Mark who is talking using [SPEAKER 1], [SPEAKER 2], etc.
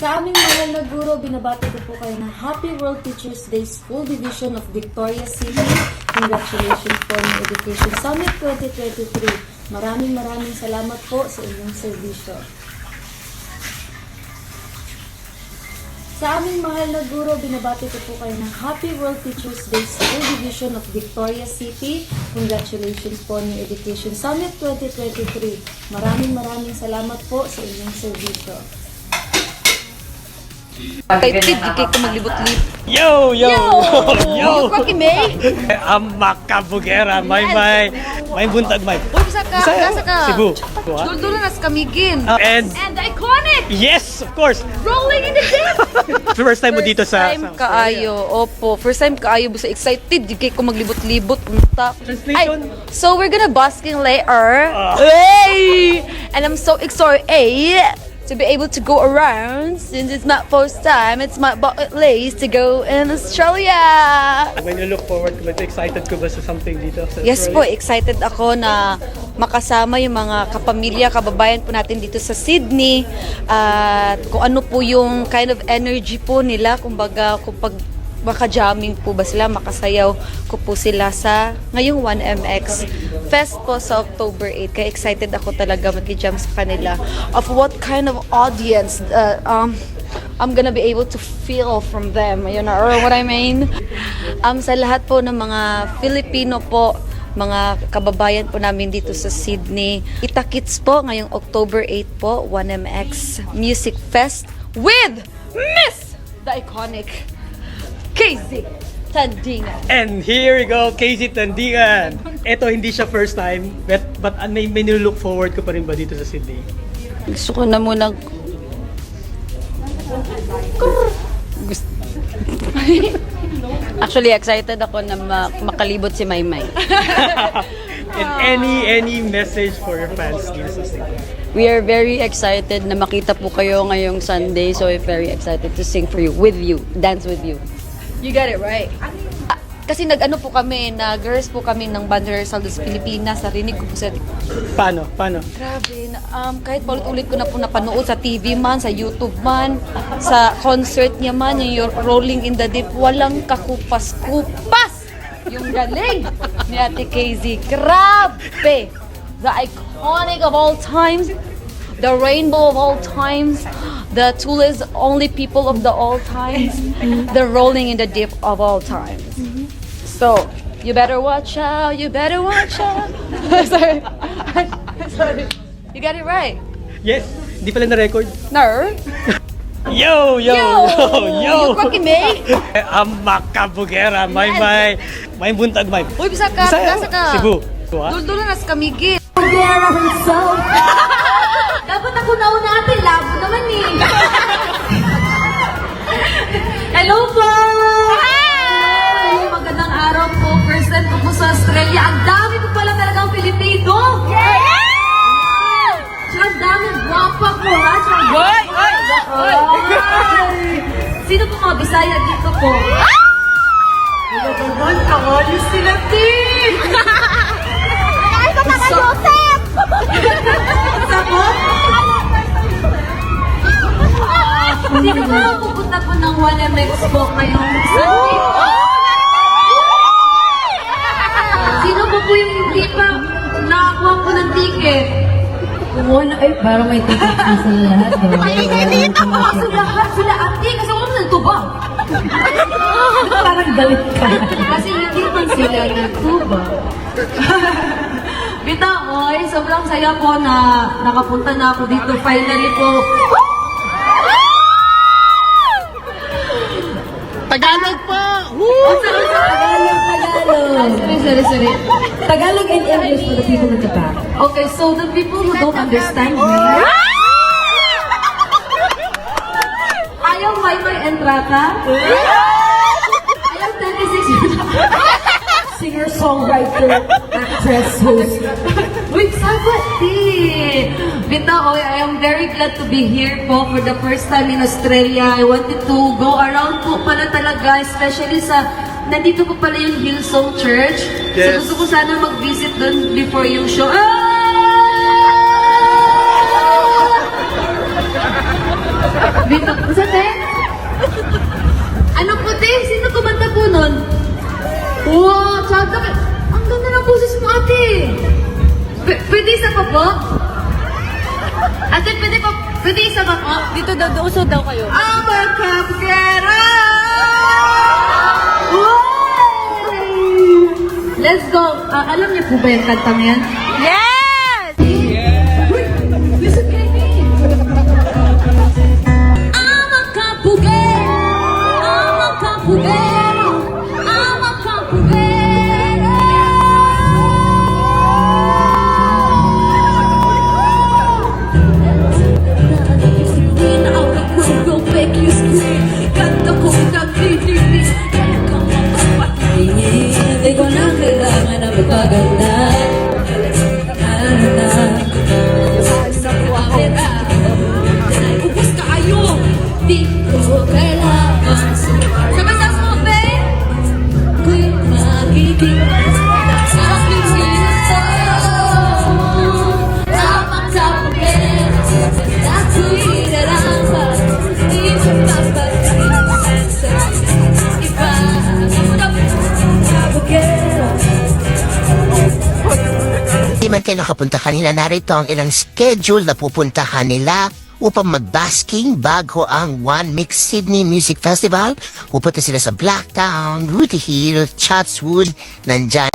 [SPEAKER 1] Sa aming mahal na guro, binabati ko po kayo ng Happy World Teachers Day School Division of Victoria City. Congratulations po ng Education Summit 2023. Maraming salamat po sa inyong serbisyo. Sa aming mahal na guro, binabati ko po kayo ng Happy World Teachers Day School Division of Victoria City. Congratulations po ng Education Summit 2023. Maraming salamat po sa inyong serbisyo.
[SPEAKER 2] Kay Tid, di kayo maglibot-libot.
[SPEAKER 3] Yo!
[SPEAKER 2] Kwaki May!
[SPEAKER 3] Ang makabugera, may buntag, may.
[SPEAKER 2] Uy, bisa ka!
[SPEAKER 3] Cebu.
[SPEAKER 2] Dul-dulo na sa kamigin.
[SPEAKER 3] And
[SPEAKER 2] the iconic!
[SPEAKER 3] yes, of course.
[SPEAKER 2] Rolling in the deep!
[SPEAKER 3] First time mo dito sa...
[SPEAKER 2] First time kaayo, opo. First time kaayo, busa excited. Di kayo maglibot-libot. Unta.
[SPEAKER 3] Translation?
[SPEAKER 2] So we're gonna busking later. Hey! And I'm so excited to be able to go around since it's my first time. It's my bucket list to go in Australia.
[SPEAKER 3] When you look forward, excited ka ba sa something dito? Sa
[SPEAKER 2] Yes po,
[SPEAKER 3] Australia?
[SPEAKER 2] excited ako na makasama yung mga kapamilya, kababayan po natin dito sa Sydney. At kung ano po yung kind of energy po nila, kumbaga kung pag maka-jamming po ba sila, makasayaw ko po sila sa ngayong 1MX Fest po sa October 8. Kaya excited ako talaga mag-jam sa kanila of what kind of audience I'm gonna be able to feel from them, you know, or what I mean. Sa lahat po ng mga Filipino po, mga kababayan po namin dito sa Sydney, Kita-kits po ngayong October 8 po, 1MX Music Fest with Miss the Iconic Casey Tandingan.
[SPEAKER 3] And here we go, Casey Tandingan. Ito, hindi siya first time, but may nilook forward ko pa rin ba dito sa Sydney?
[SPEAKER 4] Gusto ko na munang Actually, excited ako na makalibot si Maymay.
[SPEAKER 3] And any message for your fans dito sa Sydney?
[SPEAKER 4] We are very excited na makita po kayo ngayong Sunday. So we're very excited to sing for you, with you, dance with you.
[SPEAKER 2] You got it right. Kasi nag-ano po kami, nag-rehearse po kami ng band rehearsal sa Pilipinas. Narinig ko po sa...
[SPEAKER 3] Paano?
[SPEAKER 2] Grabe, kahit paulit-ulit ko na po napanood sa TV man, sa YouTube man, sa concert niya man, yung Rolling in the Deep, walang kakupas-kupas yung galing ni Ate KZ. Grabe! The iconic of all times, the rainbow of all times, the Tulis only people of the all times, the Rolling in the Deep of all times. So, you better watch out, Sorry. Sorry. You got it right.
[SPEAKER 3] Yes, hindi pala na-record.
[SPEAKER 2] No.
[SPEAKER 3] Yo!
[SPEAKER 2] You Kwaki May?
[SPEAKER 3] Ang makabugera, may buntag, may.
[SPEAKER 2] Uy, bisa ka!
[SPEAKER 3] Cebu. Cebu.
[SPEAKER 2] Dul-dulo na sa kamigin.
[SPEAKER 1] Pagkera herself. Dapat ako nauna natin, labo naman eh. Hello po! Hi! Magandang araw po. First time ko po sa Australia. Ang dami po pala talagang Pilipino. Tsaka ang dami guwapa po ha. Sino po mga Bisaya dito po? Wala naman, kakayos sila din! Ay, ka mga Joseph! Sabot? Sino po ang pupunta po ng 1MX po ngayong Sunday? Sino po po yung hindi pa nakakuha po ng ticket?
[SPEAKER 5] Kumuha eh, parang may ticket na sa lahat.
[SPEAKER 1] Ay, dito po! Sila ate, kasi wala mo nagtubang.
[SPEAKER 5] Parang galit ka.
[SPEAKER 1] Kasi hindi man sila nagtubang. Bita, oy, sobrang saya po na nakapunta na ako dito. Finally po.
[SPEAKER 3] Tagalog pa!
[SPEAKER 1] Sorry.
[SPEAKER 5] Tagalog and English for the people in the back.
[SPEAKER 1] Okay, so the people who don't understand me, ayaw may entrata. Ayaw 26 years
[SPEAKER 5] Singer, songwriter, actress, host.
[SPEAKER 1] Wait, sabat Bita, I am very glad to be here po for the first time in Australia. I wanted to go around po pala talaga, especially sa, nandito po pala yung Hillsong Church.
[SPEAKER 3] Yes.
[SPEAKER 1] So gusto ko sana mag-visit doon before yung show. Bita,
[SPEAKER 2] Dito daw, usod daw kayo.
[SPEAKER 5] Let's go! Alam niyo po ba yung kantang yan?
[SPEAKER 2] Yes!
[SPEAKER 5] I'm a capugero, I'm a capugero, I'm a capugero. Hindi na ako nag-grow, fake you scream. Ganda ko nag-release, kaya ka mapapatingin. Hindi ko na kailangan na magpaganda. Ano na? Sa buwan ubus ka kayo. Di ko kailangan. Sabay-sabay mo, babe. Ko'y magiging sa aking sinasabi. Tamang tapagin. Ako'y narapat. Di ko papatigil sa iba. Tapagin.
[SPEAKER 6] Di man kayo nakapunta kanina, narito ang ilang schedule na pupuntahan nila upang mag-basking bago ang One Mix Sydney Music Festival. Pupunta sila sa Blacktown, Rudy Hill, Chatswood, nandyan